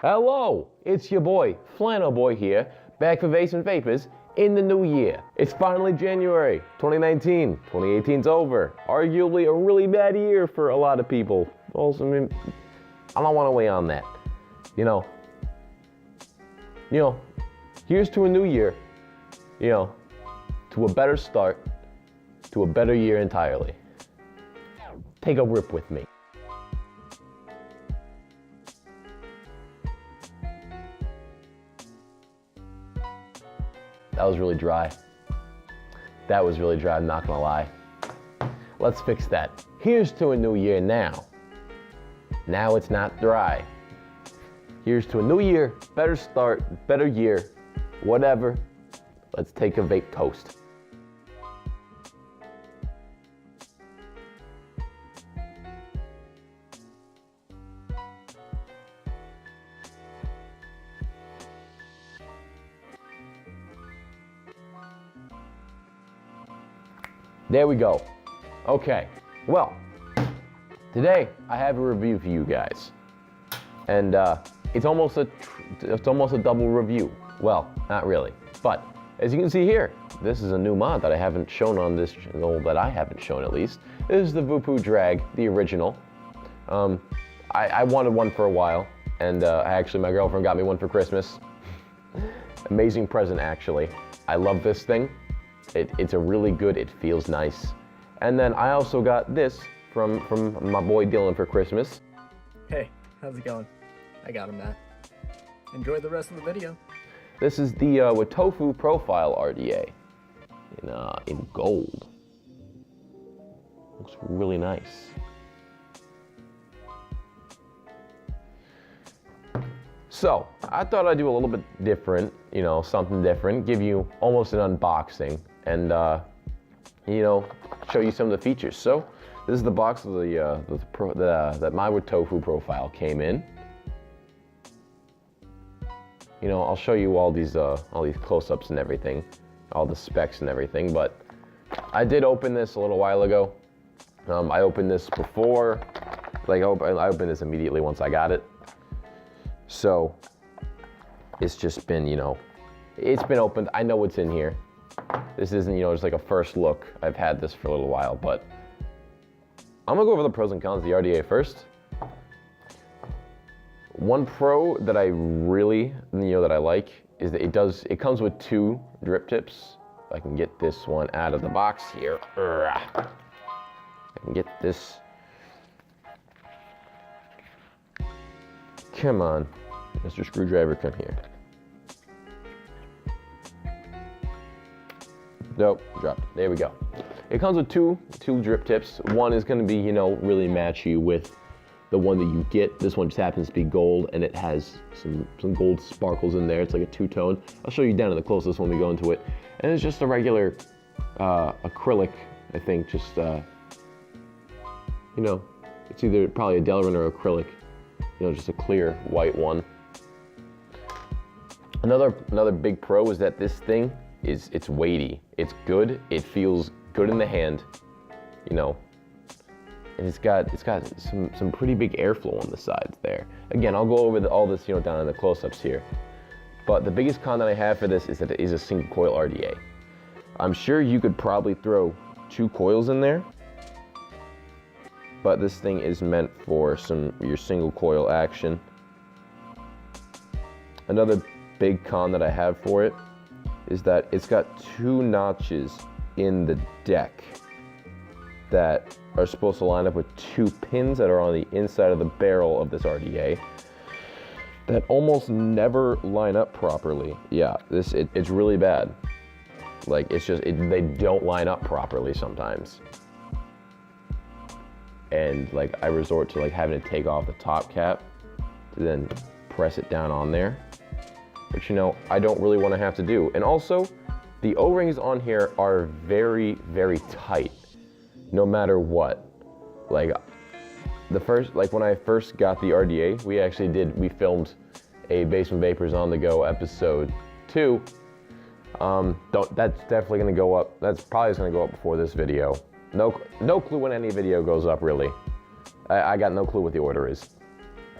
Hello, it's your boy, Flannel Boy here, back for Vapes and Vapors in the new year. It's finally January 2019. 2018's over. Arguably a really bad year for a lot of people. Also, I mean, I don't want to weigh on that. You know, here's to a new year, to a better start, to a better year entirely. Take a rip with me. That was really dry. That was really dry, I'm not gonna lie. Let's fix that. Here's to a new year now. Now it's not dry. Here's to a new year, better start, better year, whatever. Let's take a vape toast. There we go. Okay, well, today I have a review for you guys. And it's almost a double review. Well, not really. But as you can see here, this is a new mod that I haven't shown on this channel, that I haven't shown at least. This is the WOTOFO Drag, the original. I wanted one for a while, and actually my girlfriend got me one for Christmas. Amazing present, actually. I love this thing. It's a really good, it feels nice. And then I also got this from my boy Dylan for Christmas. Hey, how's it going? I got him that. Enjoy the rest of the video. This is the WOTOFO Profile RDA in gold. Looks really nice. So, I thought I'd do a little bit different, something different, give you almost an unboxing, and show you some of the features. So, this is the box of that my WOTOFO profile came in. I'll show you all these close-ups and everything, all the specs and everything. But I did open this a little while ago. I opened this before, I opened this immediately once I got it. So it's just been, it's been opened. I know what's in here. This isn't, just like a first look. I've had this for a little while, but I'm gonna go over the pros and cons of the RDA first. One pro that I really, that I like is that it comes with 2 drip tips. If I can get this one out of the box here. I can get this. Come on, Mr. Screwdriver, come here. Nope, dropped. There we go. It comes with two drip tips. One is going to be, really matchy with the one that you get. This one just happens to be gold, and it has some gold sparkles in there. It's like a 2-tone. I'll show you down in the closest when we go into it. And it's just a regular acrylic, I think. Just it's either probably a Delrin or acrylic. Just a clear white one. Another big pro is that this thing it's weighty. It's good. It feels good in the hand, and it's got some pretty big airflow on the sides there. Again, I'll go over all this down in the close-ups here. But the biggest con that I have for this is that it is a single coil RDA. I'm sure you could probably throw 2 coils in there, but this thing is meant for your single coil action. Another big con that I have for it is that it's got 2 notches in the deck that are supposed to line up with 2 pins that are on the inside of the barrel of this RDA that almost never line up properly. Yeah, it's really bad. They don't line up properly sometimes. And I resort to having to take off the top cap to then press it down on there, which I don't really want to have to do. And also, the O-rings on here are very, very tight, no matter what. When I first got the RDA, we filmed a Basement Vapors on the Go episode 2. That's definitely gonna go up. That's probably gonna go up before this video. No clue when any video goes up, really. I got no clue what the order is.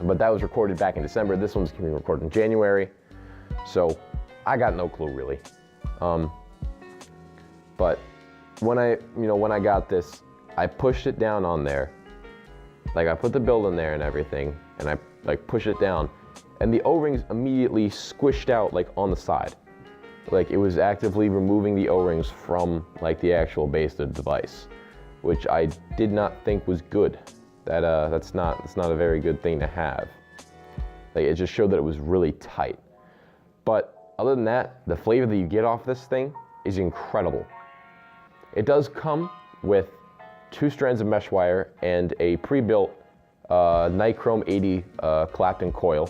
But that was recorded back in December. This one's being recorded in January. So I got no clue really. But when I got this, I pushed it down on there. Like I put the build in there and everything, and I like pushed it down, and the O-rings immediately squished out like on the side. Like it was actively removing the O-rings from like the actual base of the device, which I did not think was good. That's not a very good thing to have. Like it just showed that it was really tight. But other than that, the flavor that you get off this thing is incredible. It does come with 2 strands of mesh wire and a pre-built Nichrome 80 Clapton coil.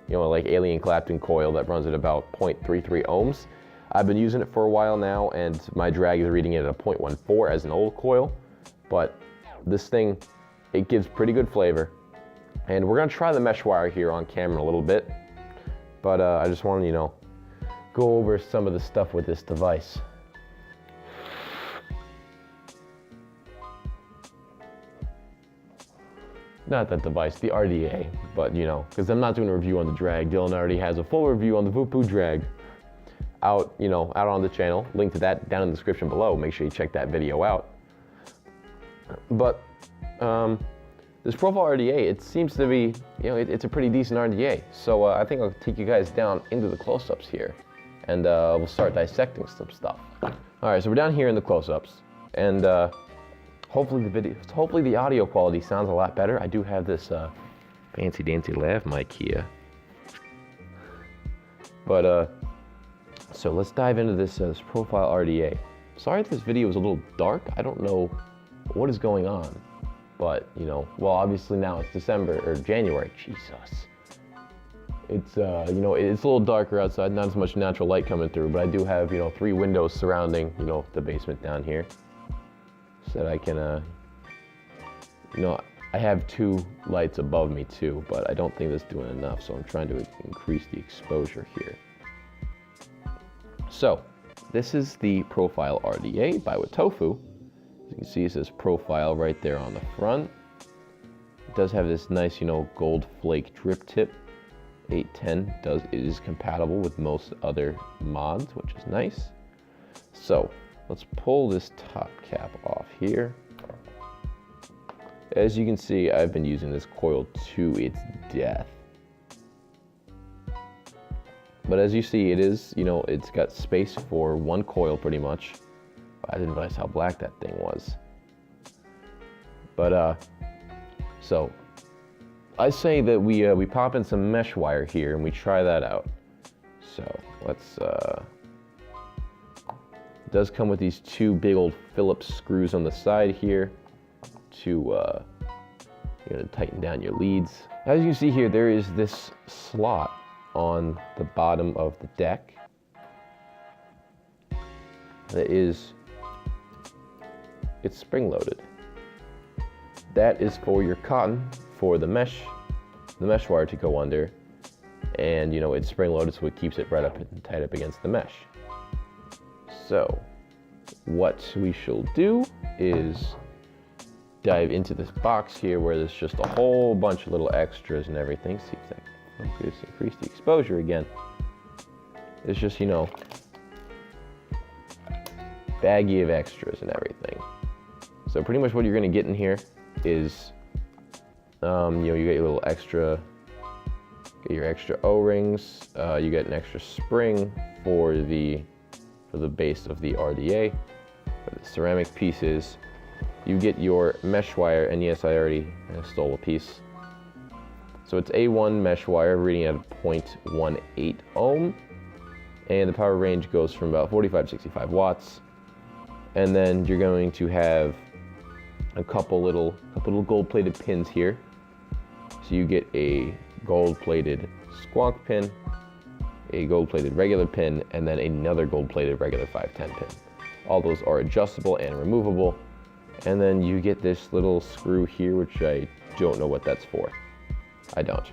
You know, like alien Clapton coil that runs at about 0.33 ohms. I've been using it for a while now, and my drag is reading it at a 0.14 as an old coil. But this thing, it gives pretty good flavor. And we're gonna try the mesh wire here on camera a little bit. But I just wanted to, go over some of the stuff with this device. Not that device, the RDA, but because I'm not doing a review on the drag. Dylan already has a full review on the WOTOFO drag out on the channel. Link to that down in the description below. Make sure you check that video out. But this profile RDA, it seems to be, it's a pretty decent RDA. So I think I'll take you guys down into the close-ups here, and we'll start dissecting some stuff. All right, so we're down here in the close-ups, and hopefully the audio quality sounds a lot better. I do have this fancy dancy lav mic here. But so let's dive into this profile RDA. Sorry if this video is a little dark. I don't know what is going on, but well, obviously now it's December or January. Jesus, it's it's a little darker outside. Not as much natural light coming through, but I do have 3 windows surrounding the basement down here. So that I can, I have 2 lights above me too, but I don't think that's doing enough, so I'm trying to increase the exposure here. So, this is the Profile RDA by WOTOFO. As you can see, it says Profile right there on the front. It does have this nice, gold flake drip tip. 810 it is compatible with most other mods, which is nice. So, let's pull this top cap off here. As you can see, I've been using this coil to its death. But as you see, it is, it's got space for 1 coil pretty much. I didn't realize how black that thing was. But, so, I say that we pop in some mesh wire here and we try that out. So, let's, it does come with these 2 big old Phillips screws on the side here to tighten down your leads. As you can see here, there is this slot on the bottom of the deck it's spring loaded. That is for your cotton for the mesh wire to go under, and it's spring loaded, so it keeps it right up and tight up against the mesh. So, what we shall do is dive into this box here where there's just a whole bunch of little extras and everything. See if that can focus, increase the exposure again. It's just, baggy of extras and everything. So pretty much what you're gonna get in here is, you get your little extra, get your extra O-rings. You get an extra spring for the base of the RDA, for the ceramic pieces. You get your mesh wire, and yes, I already stole a piece. So it's A1 mesh wire reading at 0.18 ohm, and the power range goes from about 45 to 65 watts. And then you're going to have a couple little gold-plated pins here. So you get a gold-plated squonk pin, a gold-plated regular pin, and then another gold-plated regular 510 pin. All those are adjustable and removable. And then you get this little screw here, which I don't know what that's for. I don't.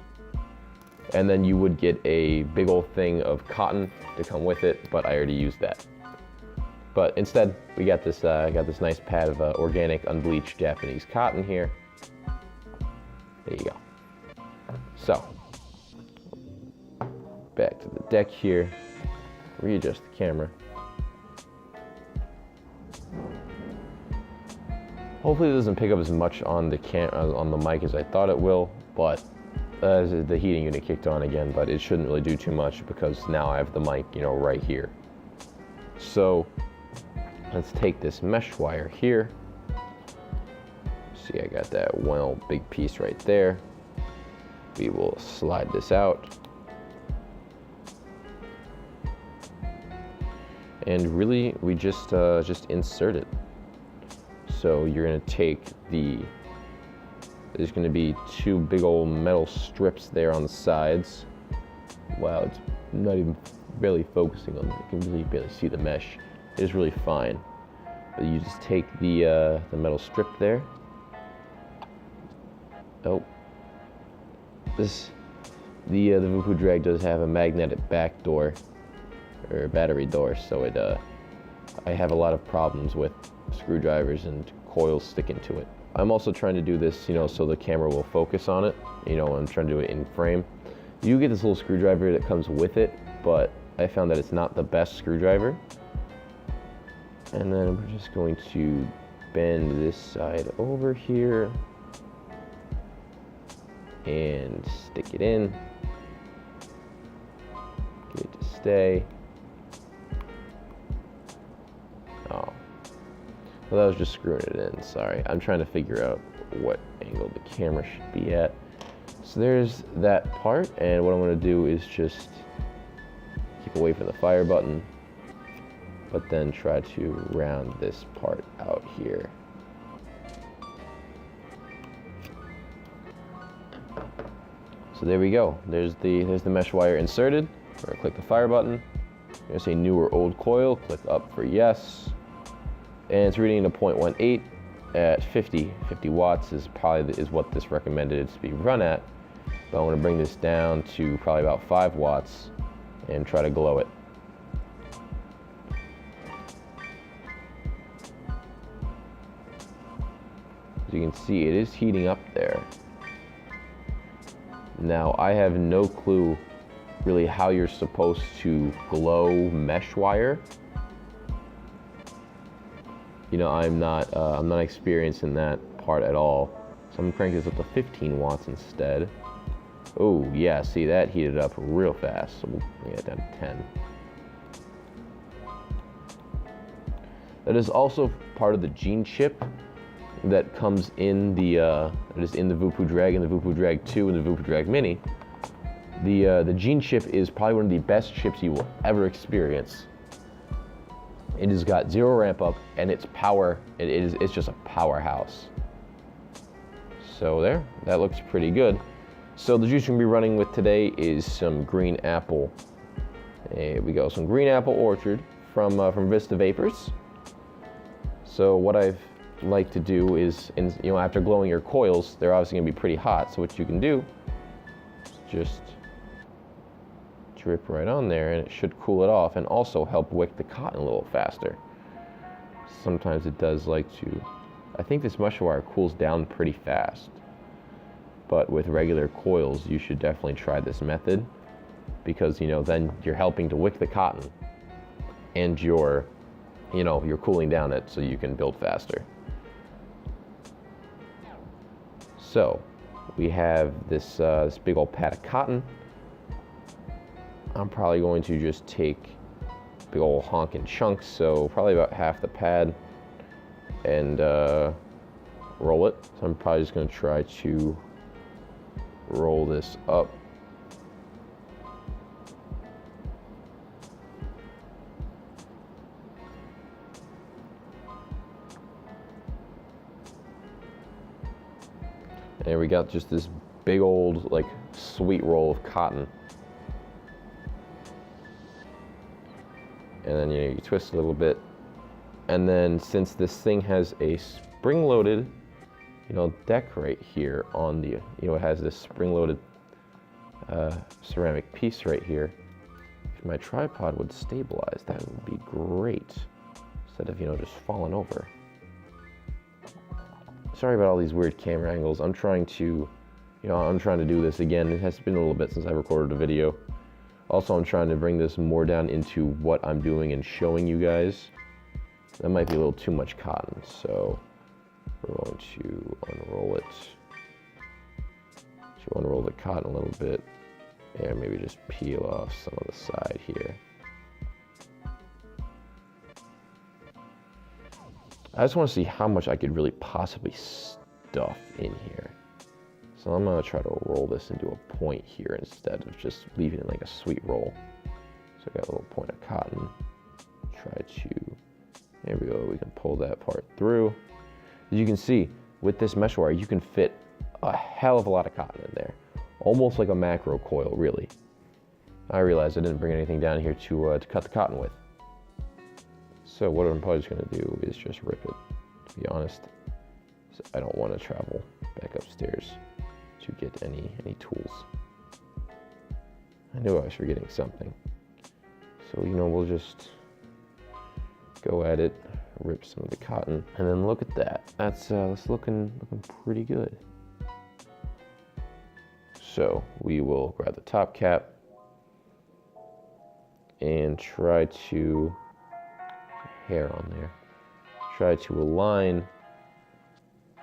And then you would get a big old thing of cotton to come with it, but I already used that. But instead, we got this nice pad of organic, unbleached Japanese cotton here. There you go. So, back to the deck here. Readjust the camera. Hopefully it doesn't pick up as much on the on the mic as I thought it will, but the heating unit kicked on again, but it shouldn't really do too much because now I have the mic, you know, right here. So let's take this mesh wire here. See, I got that one big piece right there. We will slide this out. And really, we just insert it. So you're gonna take there's gonna be two big old metal strips there on the sides. Wow, it's not even barely focusing on it. You can really barely see the mesh. It is really fine. But you just take the metal strip there. Oh, the WOTOFO drag does have a magnetic back door or battery door, so I have a lot of problems with screwdrivers and coils sticking to it. I'm also trying to do this, you know, so the camera will focus on it. You know, I'm trying to do it in frame. You get this little screwdriver that comes with it, but I found that it's not the best screwdriver. And then we're just going to bend this side over here and stick it in. Get it to stay. Oh. Well, that was just screwing it in, sorry. I'm trying to figure out what angle the camera should be at. So there's that part, and what I'm gonna do is just keep away from the fire button, but then try to round this part out here. So there we go. There's the mesh wire inserted. We're gonna click the fire button. You're gonna say new or old coil, click up for yes. And it's reading a 0.18 at 50 watts is what this recommended to be run at. But I'm gonna bring this down to probably about 5 watts and try to glow it. As you can see, it is heating up there. Now, I have no clue really how you're supposed to glow mesh wire. You know, I'm not experienced in that part at all. So I'm gonna crank this up to 15 watts instead. Oh yeah, see, that heated up real fast. So we'll bring it down to 10. That is also part of the gene chip that comes in that is in the WOTOFO Drag and the WOTOFO Drag 2 and the WOTOFO Drag Mini. The gene chip is probably one of the best chips you will ever experience. It has got 0 ramp up, and its power, it's just a powerhouse. So there, that looks pretty good. So the juice we're gonna be running with today is some green apple. Here we go, some green apple orchard from Vista Vapors. So what I've like to do is, you know, after glowing your coils, they're obviously gonna be pretty hot. So what you can do is just drip right on there, and it should cool it off and also help wick the cotton a little faster. Sometimes it does like to, I think this mesh wire cools down pretty fast, but with regular coils you should definitely try this method, because, you know, then you're helping to wick the cotton and you're cooling down it so you can build faster. So we have this big old pad of cotton. I'm probably going to just take big old honking chunks, so probably about half the pad, and roll it. So I'm probably just going to try to roll this up. And we got just this big old, like, sweet roll of cotton. And then, you know, you twist a little bit. And then since this thing has a spring-loaded, you know, deck right here on the, you know, it has this spring-loaded ceramic piece right here. If my tripod would stabilize, that would be great. Instead of, you know, just falling over. Sorry about all these weird camera angles. I'm trying to You know, I'm trying to do this again. It has been a little bit since I recorded a video. Also, I'm trying to bring this more down into what I'm doing and showing you guys. That might be a little too much cotton, so we're going to unroll it. To unroll the cotton a little bit, and maybe just peel off some of the side here. I just want to see how much I could really possibly stuff in here. So I'm gonna try to roll this into a point here instead of just leaving it like a sweet roll. So I got a little point of cotton. Try to, there we go, we can pull that part through. As you can see, with this mesh wire, you can fit a hell of a lot of cotton in there. Almost like a macro coil, really. I realized I didn't bring anything down here to cut the cotton with. So what I'm probably just gonna do is just rip it, to be honest. So I don't want to travel back upstairs to get any tools. I knew I was forgetting something. So, you know, we'll just go at it, rip some of the cotton, and then look at that. That's looking pretty good. So we will grab the top cap and try to, hair on there, try to align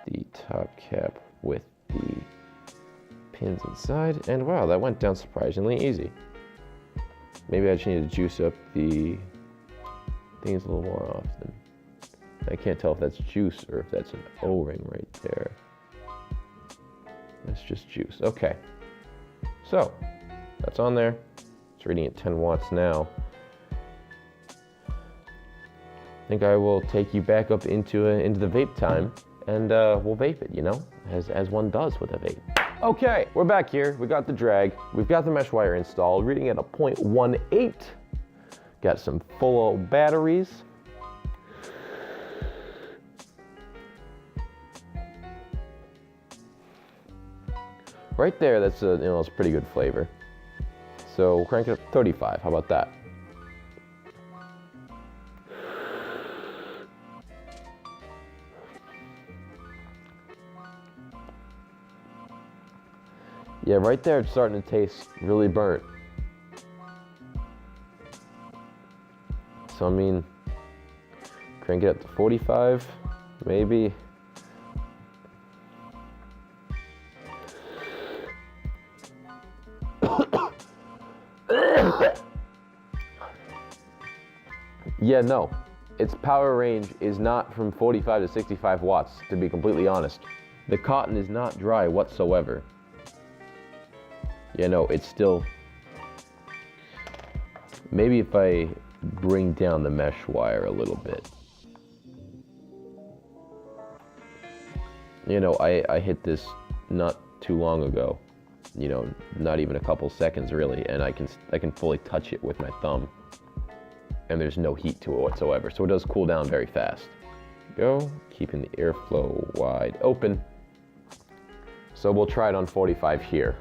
the top cap with the pins inside, and wow, that went down surprisingly easy. Maybe I just need to juice up the things a little more often. I can't tell if that's juice or if that's an O-ring right there. That's just juice. Okay. So, that's on there. It's reading at 10 watts now. I think I will take you back up into the vape time, and we'll vape it, you know, as one does with a vape. Okay, we're back here. We got the drag. We've got the mesh wire installed, reading at a 0.18. Got some full batteries. Right there, that's a, you know, it's pretty good flavor. So we'll crank it up to 35. How about that? Yeah, right there, it's starting to taste really burnt. So I mean, crank it up to 45, maybe. Yeah, no, its power range is not from 45 to 65 watts, to be completely honest. The cotton is not dry whatsoever. Yeah, no, it's still, maybe if I bring down the mesh wire a little bit. You know, I hit this not too long ago, you know, not even a couple seconds really, and I can fully touch it with my thumb, and there's no heat to it whatsoever, so it does cool down very fast. Go, keeping the airflow wide open. So we'll try it on 45 here.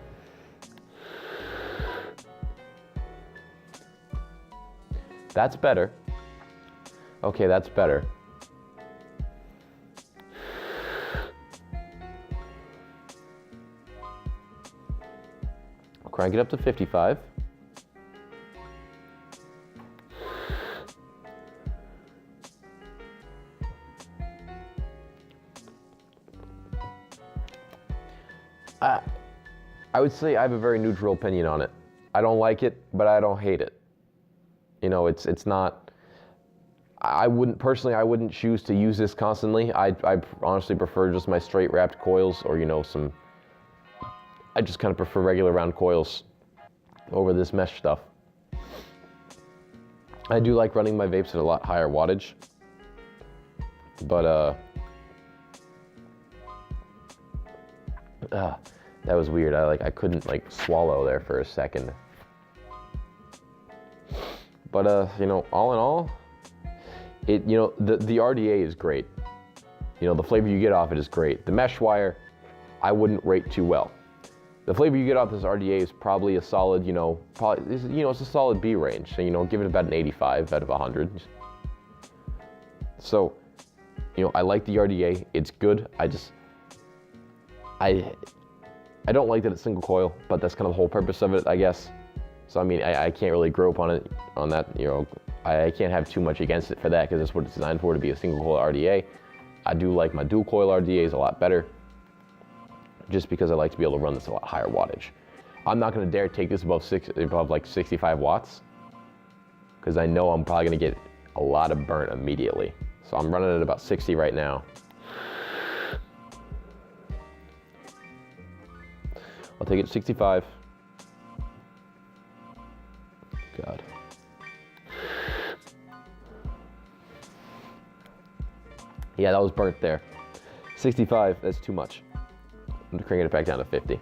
That's better. Okay, that's better. Crank it up to 55. I would say I have a very neutral opinion on it. I don't like it, but I don't hate it. You know, it's not, I wouldn't choose to use this constantly. I honestly prefer just my straight wrapped coils, or, you know, I just kind of prefer regular round coils over this mesh stuff. I do like running my vapes at a lot higher wattage, but that was weird. I couldn't like swallow there for a second. But you know, all in all, you know, the RDA is great. You know, the flavor you get off it is great. The mesh wire, I wouldn't rate too well. The flavor you get off this RDA is probably a solid, you know, it's a solid B range. So, you know, give it about an 85 out of 100. So, you know, I like the RDA. It's good. I don't like that it's single coil, but that's kind of the whole purpose of it, I guess. So I mean, I can't really grope on it, on that, you know, I can't have too much against it for that because that's what it's designed for, to be a single coil RDA. I do like my dual coil RDAs a lot better, just because I like to be able to run this a lot higher wattage. I'm not gonna dare take this above like 65 watts, because I know I'm probably gonna get a lot of burnt immediately. So I'm running at about 60 right now. I'll take it to 65. God. Yeah, that was burnt there. 65, that's too much. I'm cranking it back down to 50.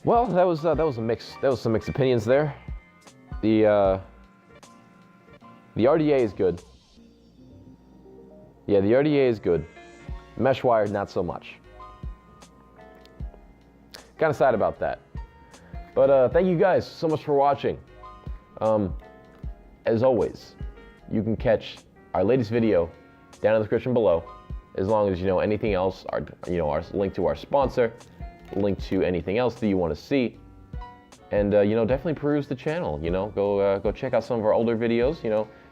Well, that was some mixed opinions there. The RDA is good. Yeah, the RDA is good. Mesh wire, not so much. Kind of sad about that. But thank you guys so much for watching. As always, you can catch our latest video down in the description below. As long as you know anything else, our link to our sponsor, link to anything else that you want to see, and definitely peruse the channel. Go check out some of our older videos.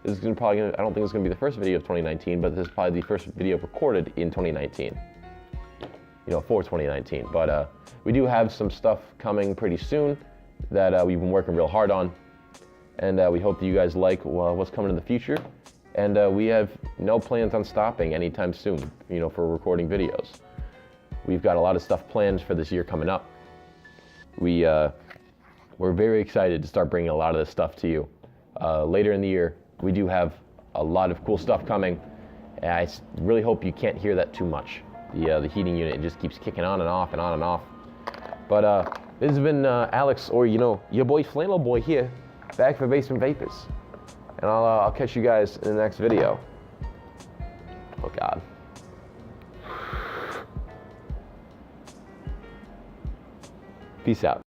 This is I don't think it's gonna be the first video of 2019, but this is probably the first video recorded in 2019. For 2019. But we do have some stuff coming pretty soon that we've been working real hard on, and we hope that you guys like what's coming in the future. And we have no plans on stopping anytime soon, for recording videos. We've got a lot of stuff planned for this year coming up. We're very excited to start bringing a lot of this stuff to you. Later in the year, we do have a lot of cool stuff coming, and I really hope you can't hear that too much. The heating unit, it just keeps kicking on and off and on and off. But this has been Alex, or your boy Flannel Boy here, back for Basement Vapors. And I'll catch you guys in the next video. Oh God. Peace out.